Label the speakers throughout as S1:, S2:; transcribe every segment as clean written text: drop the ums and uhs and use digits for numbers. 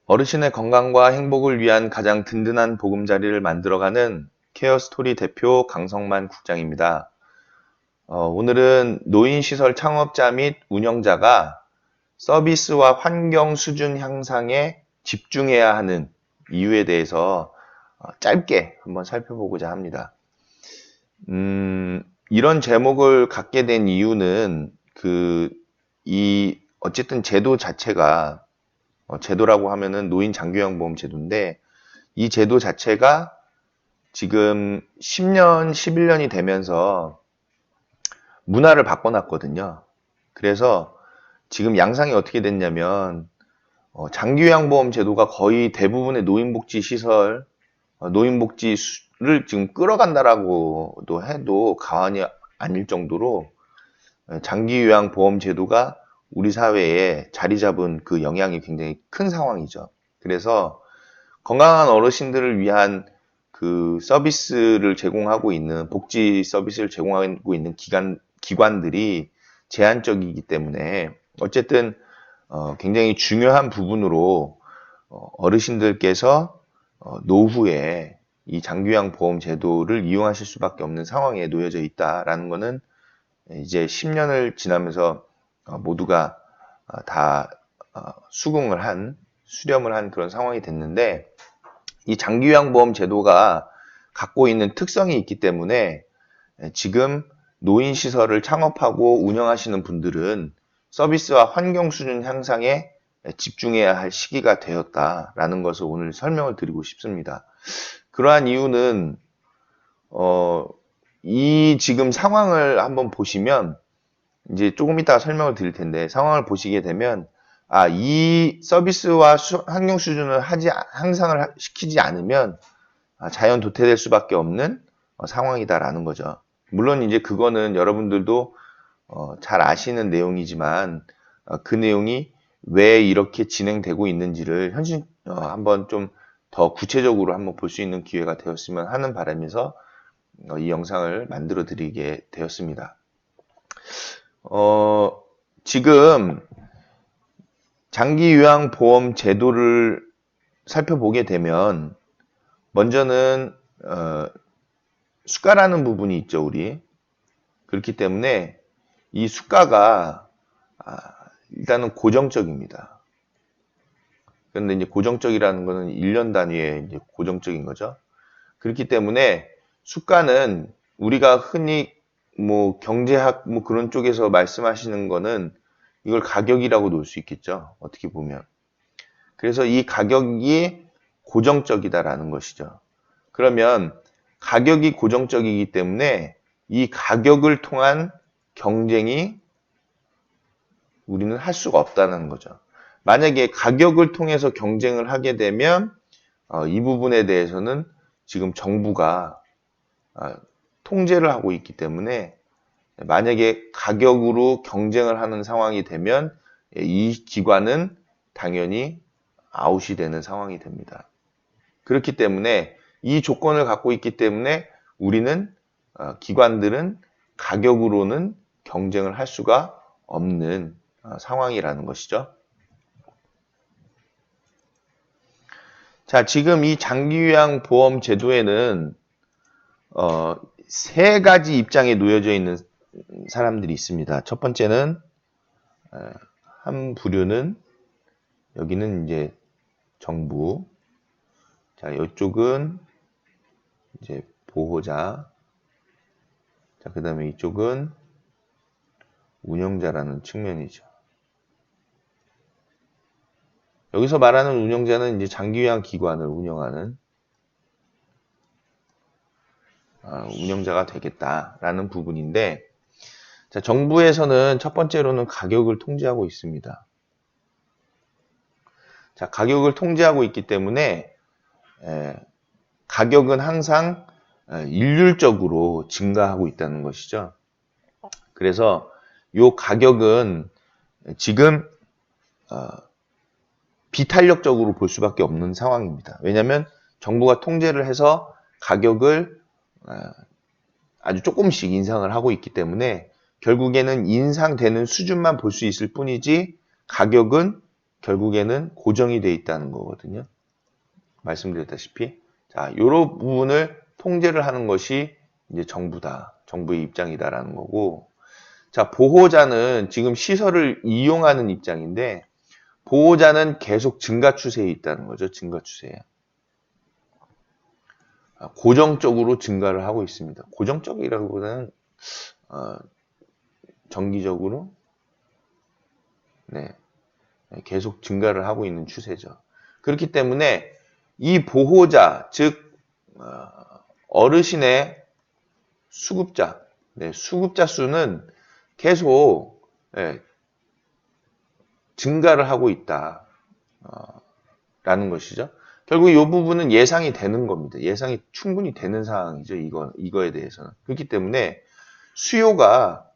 S1: 어르신의 건강과 행복을 위한 가장 든든한 보금자리를 만들어가는 케어스토리 대표 강성만 국장입니다. 오늘은 노인시설 창업자 및 운영자가 서비스와 환경 수준 향상에 집중해야 하는 이유에 대해서 짧게 한번 살펴보고자 합니다. 이런 제목을 갖게 된 이유는 어쨌든 제도 자체가 제도라고 하면은 노인 장기요양보험 제도인데 이 제도 자체가 지금 10년, 11년이 되면서 문화를 바꿔놨거든요. 그래서 지금 양상이 어떻게 됐냐면 장기요양보험 제도가 거의 대부분의 노인복지 시설, 노인복지를 지금 끌어간다라고도 해도 과언이 아닐 정도로 장기요양보험 제도가 우리 사회에 자리 잡은 그 영향이 굉장히 큰 상황이죠. 그래서 건강한 어르신들을 위한 그 서비스를 제공하고 있는, 복지 서비스를 제공하고 있는 기관들이 제한적이기 때문에 어쨌든 굉장히 중요한 부분으로 어르신들께서 노후에 이 장기요양보험 제도를 이용하실 수밖에 없는 상황에 놓여져 있다라는 것은 이제 10년을 지나면서 모두가 다 수렴을 한 그런 상황이 됐는데, 이 장기요양보험 제도가 갖고 있는 특성이 있기 때문에 지금 노인시설을 창업하고 운영하시는 분들은 서비스와 환경 수준 향상에 집중해야 할 시기가 되었다라는 것을 오늘 설명을 드리고 싶습니다. 그러한 이유는 이 지금 상황을 한번 보시면, 이제 조금 이따가 설명을 드릴 텐데, 상황을 보시게 되면 이 서비스와 환경 수준을 향상을 시키지 않으면 자연 도태될 수밖에 없는 상황이다라는 거죠. 물론 이제 그거는 여러분들도 잘 아시는 내용이지만 그 내용이 왜 이렇게 진행되고 있는지를 한번 좀 더 구체적으로 한번 볼 수 있는 기회가 되었으면 하는 바람에서 이 영상을 만들어 드리게 되었습니다. 지금 장기요양보험 제도를 살펴보게 되면 먼저는 수가라는 부분이 있죠, 우리. 그렇기 때문에 이 수가가 일단은 고정적입니다. 그런데 이제 고정적이라는 거는 1년 단위의 이제 고정적인 거죠. 그렇기 때문에 수가는 우리가 흔히 뭐 경제학 뭐 그런 쪽에서 말씀하시는 거는 이걸 가격이라고 놓을 수 있겠죠. 어떻게 보면. 그래서 이 가격이 고정적이다라는 것이죠. 그러면 가격이 고정적이기 때문에 이 가격을 통한 경쟁이 우리는 할 수가 없다는 거죠. 만약에 가격을 통해서 경쟁을 하게 되면 이 부분에 대해서는 지금 정부가 통제를 하고 있기 때문에 만약에 가격으로 경쟁을 하는 상황이 되면 이 기관은 당연히 아웃이 되는 상황이 됩니다. 그렇기 때문에 이 조건을 갖고 있기 때문에 우리는 기관들은 가격으로는 경쟁을 할 수가 없는 상황이라는 것이죠. 자, 지금 이 장기요양보험 제도에는 세 가지 입장에 놓여져 있는 사람들이 있습니다. 첫 번째는 한 부류는 여기는 이제 정부, 자, 이쪽은 이제 보호자, 자, 그 다음에 이쪽은 운영자라는 측면이죠. 여기서 말하는 운영자는 이제 장기요양 기관을 운영하는 운영자가 되겠다라는 부분인데, 자, 정부에서는 첫 번째로는 가격을 통제하고 있습니다. 자, 가격을 통제하고 있기 때문에 가격은 항상 일률적으로 증가하고 있다는 것이죠. 그래서 이 가격은 지금 비탄력적으로 볼 수밖에 없는 상황입니다. 왜냐하면 정부가 통제를 해서 가격을 아주 조금씩 인상을 하고 있기 때문에 결국에는 인상되는 수준만 볼 수 있을 뿐이지 가격은 결국에는 고정이 돼 있다는 거거든요. 말씀드렸다시피. 자, 요런 부분을 통제를 하는 것이 이제 정부다. 정부의 입장이다라는 거고. 자, 보호자는 지금 시설을 이용하는 입장인데, 보호자는 계속 증가 추세에 있다는 거죠. 증가 추세에. 고정적으로 증가를 하고 있습니다. 고정적이라기보다는 정기적으로 계속 증가를 하고 있는 추세죠. 그렇기 때문에 이 보호자, 즉 어르신의 수급자, 수급자 수는 계속 증가를 하고 있다. 라는 것이죠. 결국 이 부분은 예상이 되는 겁니다. 예상이 충분히 되는 상황이죠. 이거에 대해서는. 그렇기 때문에 수요가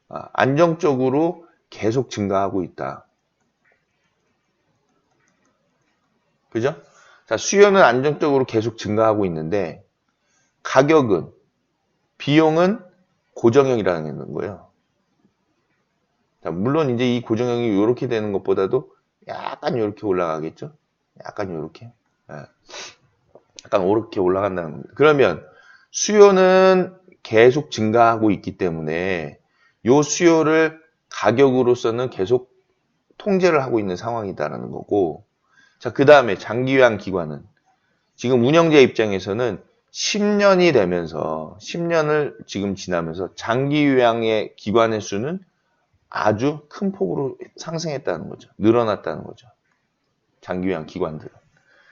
S1: 안정적으로 계속 증가하고 있다. 그죠? 자, 수요는 안정적으로 계속 증가하고 있는데 가격은, 비용은 고정형이라는 거예요. 자, 물론 이제 이 고정형이 이렇게 되는 것보다도 약간 이렇게 올라가겠죠? 약간 이렇게. 약간 이렇게 올라간다는 겁니다. 그러면 수요는 계속 증가하고 있기 때문에 이 수요를 가격으로서는 계속 통제를 하고 있는 상황이다라는 거고, 자, 그 다음에 장기요양 기관은 지금 운영자 입장에서는 10년이 되면서 10년을 지금 지나면서 장기요양의 기관의 수는 아주 큰 폭으로 상승했다는 거죠. 늘어났다는 거죠. 장기요양 기관들은.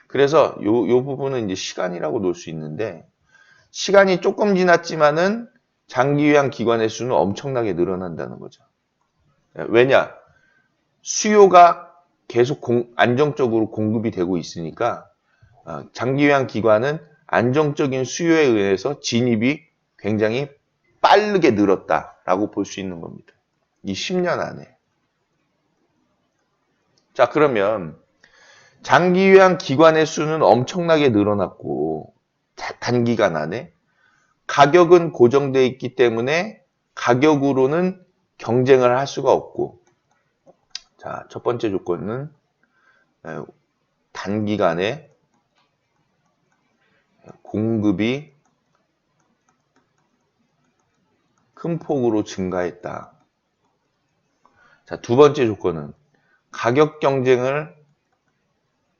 S1: 그래서 요 부분은 이제 시간이라고 놓을 수 있는데, 시간이 조금 지났지만은 장기요양 기관의 수는 엄청나게 늘어난다는 거죠. 왜냐? 수요가 계속 안정적으로 공급이 되고 있으니까 장기요양 기관은 안정적인 수요에 의해서 진입이 굉장히 빠르게 늘었다라고 볼 수 있는 겁니다. 이 10년 안에. 자, 그러면 장기요양 기관의 수는 엄청나게 늘어났고 단기간 안에 가격은 고정되어 있기 때문에 가격으로는 경쟁을 할 수가 없고, 자, 첫 번째 조건은 단기간에 공급이 큰 폭으로 증가했다. 자, 두 번째 조건은 가격 경쟁을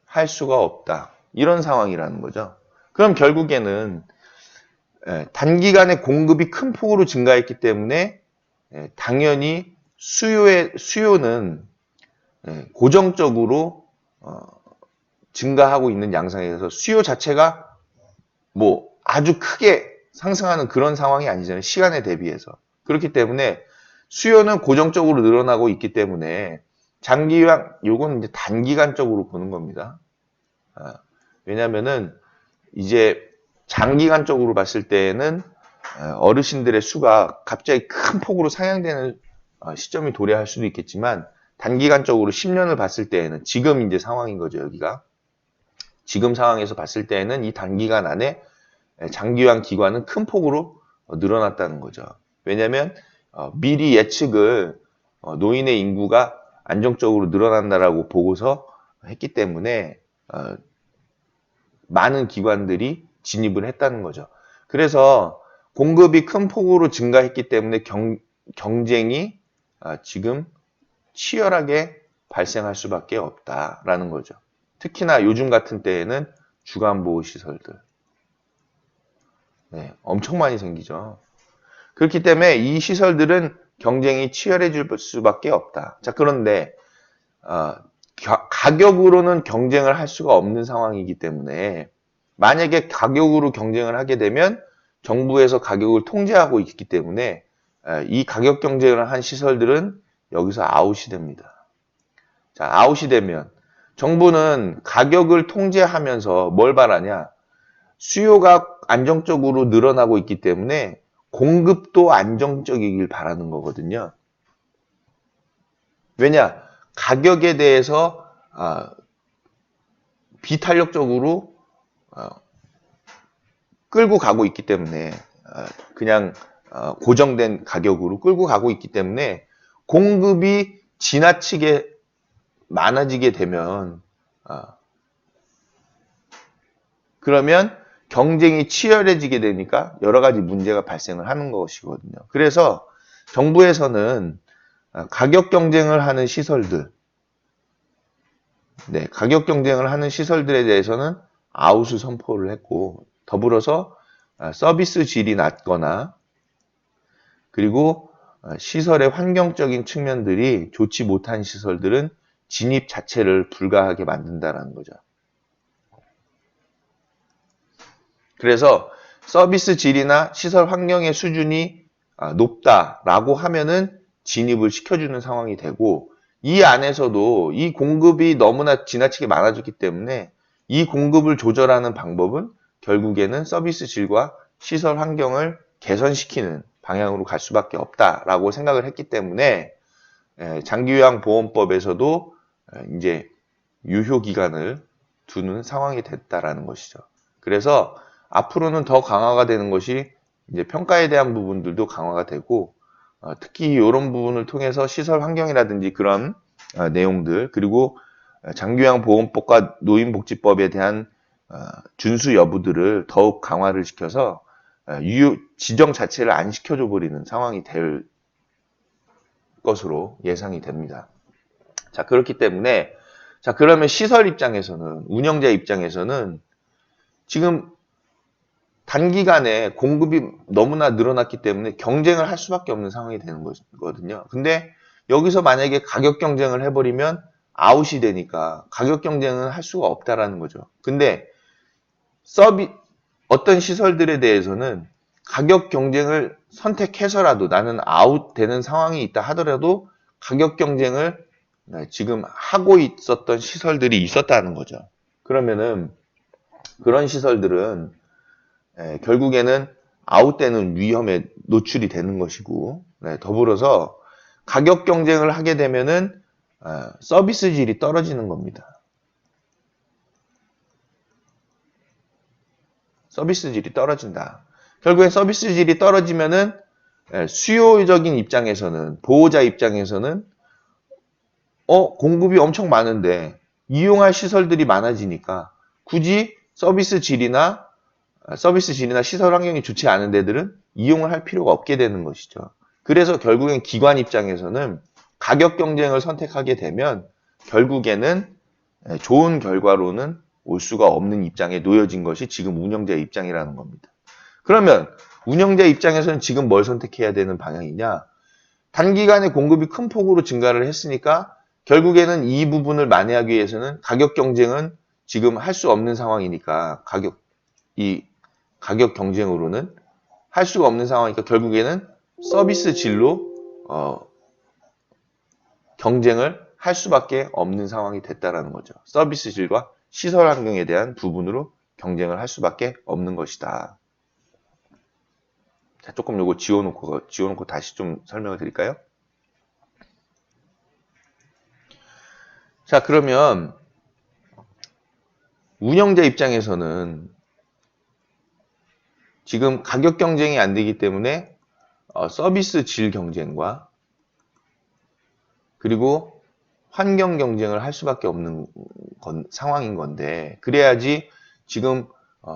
S1: 할 수가 없다. 이런 상황이라는 거죠. 그럼 결국에는 단기간에 공급이 큰 폭으로 증가했기 때문에 당연히 수요는 고정적으로 증가하고 있는 양상에서 수요 자체가 뭐 아주 크게 상승하는 그런 상황이 아니잖아요. 시간에 대비해서. 그렇기 때문에 수요는 고정적으로 늘어나고 있기 때문에 장기요양, 요건 이제 단기간적으로 보는 겁니다. 왜냐면은 이제 장기간적으로 봤을 때에는 어르신들의 수가 갑자기 큰 폭으로 상향되는 시점이 도래할 수도 있겠지만, 단기간적으로 10년을 봤을 때에는 지금 이제 상황인 거죠, 여기가. 지금 상황에서 봤을 때에는 이 단기간 안에 장기요양 기관은 큰 폭으로 늘어났다는 거죠. 왜냐하면 미리 예측을 노인의 인구가 안정적으로 늘어난다라고 보고서 했기 때문에 많은 기관들이 진입을 했다는 거죠. 그래서 공급이 큰 폭으로 증가했기 때문에 경쟁이 지금 치열하게 발생할 수밖에 없다라는 거죠. 특히나 요즘 같은 때에는 주간보호시설들 엄청 많이 생기죠. 그렇기 때문에 이 시설들은 경쟁이 치열해질 수밖에 없다. 자, 그런데 가격으로는 경쟁을 할 수가 없는 상황이기 때문에 만약에 가격으로 경쟁을 하게 되면 정부에서 가격을 통제하고 있기 때문에 이 가격 경쟁을 한 시설들은 여기서 아웃이 됩니다. 자, 아웃이 되면 정부는 가격을 통제하면서 뭘 바라냐? 수요가 안정적으로 늘어나고 있기 때문에 공급도 안정적이길 바라는 거거든요. 왜냐? 가격에 대해서 비탄력적으로 끌고 가고 있기 때문에 그냥 고정된 가격으로 끌고 가고 있기 때문에 공급이 지나치게 많아지게 되면 그러면 경쟁이 치열해지게 되니까 여러 가지 문제가 발생을 하는 것이거든요. 그래서 정부에서는 가격 경쟁을 하는 시설들, 가격 경쟁을 하는 시설들에 대해서는 아웃을 선포를 했고, 더불어서 서비스 질이 낮거나 그리고 시설의 환경적인 측면들이 좋지 못한 시설들은 진입 자체를 불가하게 만든다는 거죠. 그래서 서비스 질이나 시설 환경의 수준이 높다라고 하면은 진입을 시켜주는 상황이 되고, 이 안에서도 이 공급이 너무나 지나치게 많아졌기 때문에 이 공급을 조절하는 방법은 결국에는 서비스 질과 시설 환경을 개선시키는 방향으로 갈 수밖에 없다라고 생각을 했기 때문에 장기요양보험법에서도 이제 유효 기간을 두는 상황이 됐다라는 것이죠. 그래서 앞으로는 더 강화가 되는 것이 이제 평가에 대한 부분들도 강화가 되고, 특히 이런 부분을 통해서 시설 환경이라든지 그런 내용들, 그리고 장기요양보험법과 노인복지법에 대한 준수 여부들을 더욱 강화를 시켜서 지정 자체를 안 시켜줘 버리는 상황이 될 것으로 예상이 됩니다. 자, 그렇기 때문에 그러면 시설 입장에서는, 운영자 입장에서는 지금 단기간에 공급이 너무나 늘어났기 때문에 경쟁을 할 수밖에 없는 상황이 되는 거거든요. 근데 여기서 만약에 가격 경쟁을 해버리면 아웃이 되니까 가격 경쟁은 할 수가 없다라는 거죠. 근데 어떤 시설들에 대해서는 가격 경쟁을 선택해서라도 나는 아웃되는 상황이 있다 하더라도 가격 경쟁을 지금 하고 있었던 시설들이 있었다는 거죠. 그러면은 그런 시설들은 결국에는 아웃되는 위험에 노출이 되는 것이고, 더불어서 가격 경쟁을 하게 되면은 서비스 질이 떨어지는 겁니다. 서비스 질이 떨어진다. 결국엔 서비스 질이 떨어지면은 수요적인 입장에서는, 보호자 입장에서는 공급이 엄청 많은데 이용할 시설들이 많아지니까 굳이 서비스 질이나 시설 환경이 좋지 않은 데들은 이용을 할 필요가 없게 되는 것이죠. 그래서 결국엔 기관 입장에서는 가격 경쟁을 선택하게 되면 결국에는 좋은 결과로는 올 수가 없는 입장에 놓여진 것이 지금 운영자의 입장이라는 겁니다. 그러면 운영자 입장에서는 지금 뭘 선택해야 되는 방향이냐? 단기간에 공급이 큰 폭으로 증가를 했으니까 결국에는 이 부분을 만회하기 위해서는 가격 경쟁은 지금 할 수 없는 상황이니까 가격 경쟁으로는 할 수가 없는 상황이니까 결국에는 서비스 질로 경쟁을 할 수밖에 없는 상황이 됐다라는 거죠. 서비스 질과 시설 환경에 대한 부분으로 경쟁을 할 수밖에 없는 것이다. 자, 조금 요거 지워놓고 다시 좀 설명을 드릴까요? 자, 그러면 운영자 입장에서는 지금 가격 경쟁이 안 되기 때문에 서비스 질 경쟁과 그리고 환경 경쟁을 할 수밖에 없는 상황인 건데, 그래야지 지금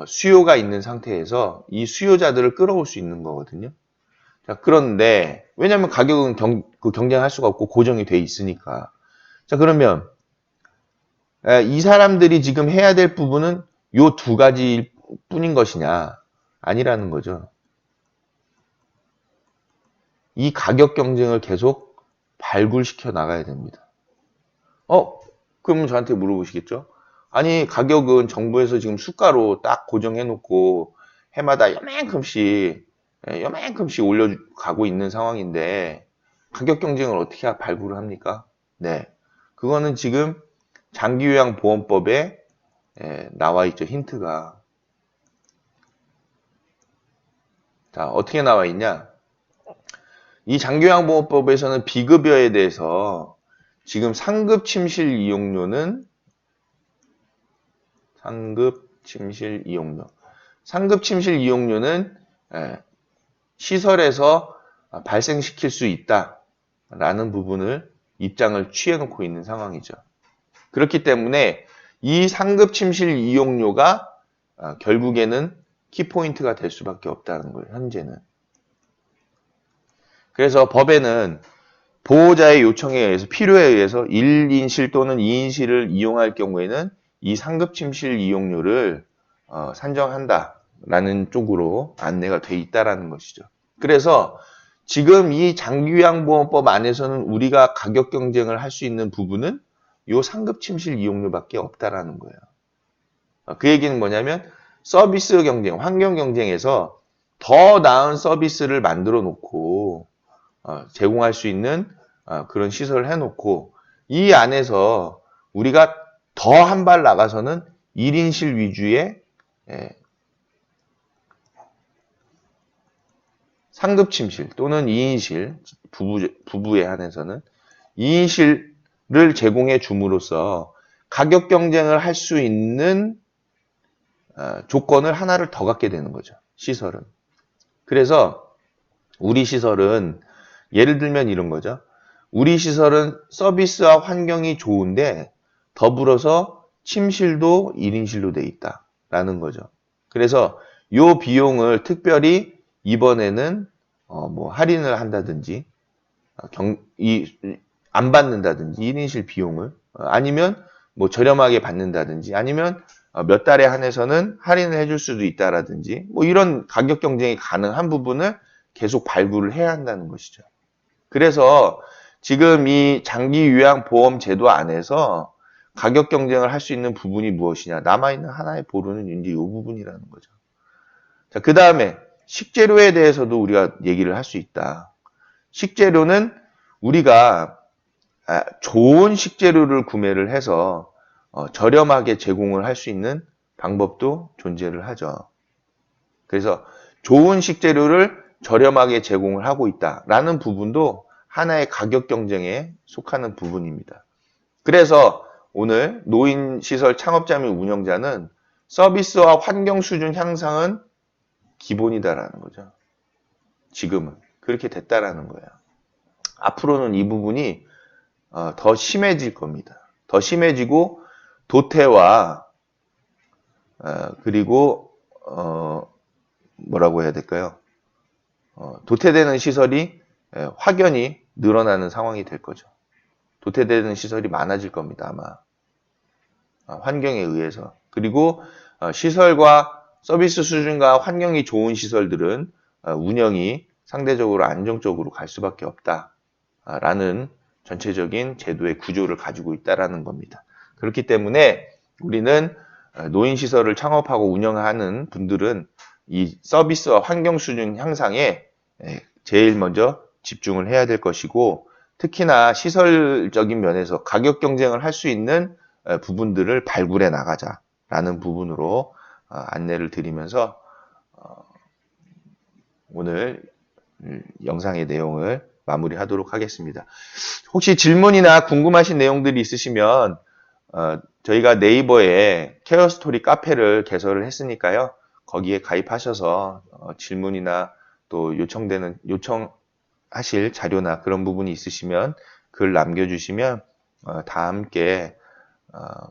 S1: 수요가 있는 상태에서 이 수요자들을 끌어올 수 있는 거거든요. 자, 그런데 왜냐하면 가격은 경쟁할 수가 없고 고정이 돼 있으니까. 자, 그러면 이 사람들이 지금 해야 될 부분은 요 두 가지일 뿐인 것이냐? 아니라는 거죠. 이 가격 경쟁을 계속 발굴시켜 나가야 됩니다. 그러면 저한테 물어보시겠죠? 아니, 가격은 정부에서 지금 수가로 딱 고정해 놓고 해마다 요만큼씩 올려가고 있는 상황인데 가격 경쟁을 어떻게 발굴을 합니까? 네. 그거는 지금 장기요양보험법에 나와 있죠. 힌트가. 자, 어떻게 나와 있냐? 이 장기요양보험법에서는 비급여에 대해서 지금 상급 침실 이용료는 시설에서 발생시킬 수 있다라는 부분을 입장을 취해 놓고 있는 상황이죠. 그렇기 때문에 이 상급 침실 이용료가 결국에는 키포인트가 될 수밖에 없다는 거예요. 현재는. 그래서 법에는 보호자의 요청에 의해서 필요에 의해서 1인실 또는 2인실을 이용할 경우에는 이 상급 침실 이용료를 산정한다라는 쪽으로 안내가 돼 있다라는 것이죠. 그래서 지금 이 장기요양보험법 안에서는 우리가 가격 경쟁을 할 수 있는 부분은 이 상급 침실 이용료밖에 없다라는 거예요. 그 얘기는 뭐냐면 서비스 경쟁, 환경 경쟁에서 더 나은 서비스를 만들어 놓고 제공할 수 있는 그런 시설을 해놓고 이 안에서 우리가 더 한 발 나가서는 1인실 위주의 상급 침실 또는 2인실 부부에 한해서는 2인실을 제공해 줌으로써 가격 경쟁을 할 수 있는 조건을 하나를 더 갖게 되는 거죠. 시설은. 그래서 우리 시설은 예를 들면 이런 거죠. 우리 시설은 서비스와 환경이 좋은데 더불어서 침실도 1인실로 돼 있다라는 거죠. 그래서 이 비용을 특별히 이번에는 뭐 할인을 한다든지 안 받는다든지 1인실 비용을 아니면 뭐 저렴하게 받는다든지 아니면 몇 달에 한해서는 할인을 해줄 수도 있다라든지 뭐 이런 가격 경쟁이 가능한 부분을 계속 발굴을 해야 한다는 것이죠. 그래서 지금 이 장기 요양 보험 제도 안에서 가격 경쟁을 할 수 있는 부분이 무엇이냐? 남아있는 하나의 보루는 이제 이 부분이라는 거죠. 자, 그 다음에 식재료에 대해서도 우리가 얘기를 할 수 있다. 식재료는 우리가 좋은 식재료를 구매를 해서 저렴하게 제공을 할 수 있는 방법도 존재를 하죠. 그래서 좋은 식재료를 저렴하게 제공을 하고 있다라는 부분도 하나의 가격 경쟁에 속하는 부분입니다. 그래서 오늘 노인시설 창업자 및 운영자는 서비스와 환경 수준 향상은 기본이다라는 거죠. 지금은 그렇게 됐다라는 거예요. 앞으로는 이 부분이 더 심해질 겁니다. 더 심해지고 도태와 그리고 뭐라고 해야 될까요? 도태되는 시설이 확연히 늘어나는 상황이 될 거죠. 도태되는 시설이 많아질 겁니다. 아마 환경에 의해서. 그리고 시설과 서비스 수준과 환경이 좋은 시설들은 운영이 상대적으로 안정적으로 갈 수밖에 없다라는 전체적인 제도의 구조를 가지고 있다라는 겁니다. 그렇기 때문에 우리는 노인시설을 창업하고 운영하는 분들은 이 서비스와 환경 수준 향상에 제일 먼저 집중을 해야 될 것이고 특히나 시설적인 면에서 가격 경쟁을 할 수 있는 부분들을 발굴해 나가자라는 부분으로 안내를 드리면서 오늘 영상의 내용을 마무리하도록 하겠습니다. 혹시 질문이나 궁금하신 내용들이 있으시면 저희가 네이버에 케어스토리 카페를 개설을 했으니까요. 거기에 가입하셔서 질문이나 또 요청하실 자료나 그런 부분이 있으시면 글 남겨주시면 다 함께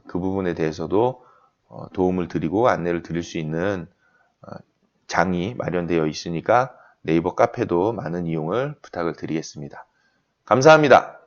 S1: 그 부분에 대해서도 도움을 드리고 안내를 드릴 수 있는 장이 마련되어 있으니까 네이버 카페도 많은 이용을 부탁을 드리겠습니다. 감사합니다.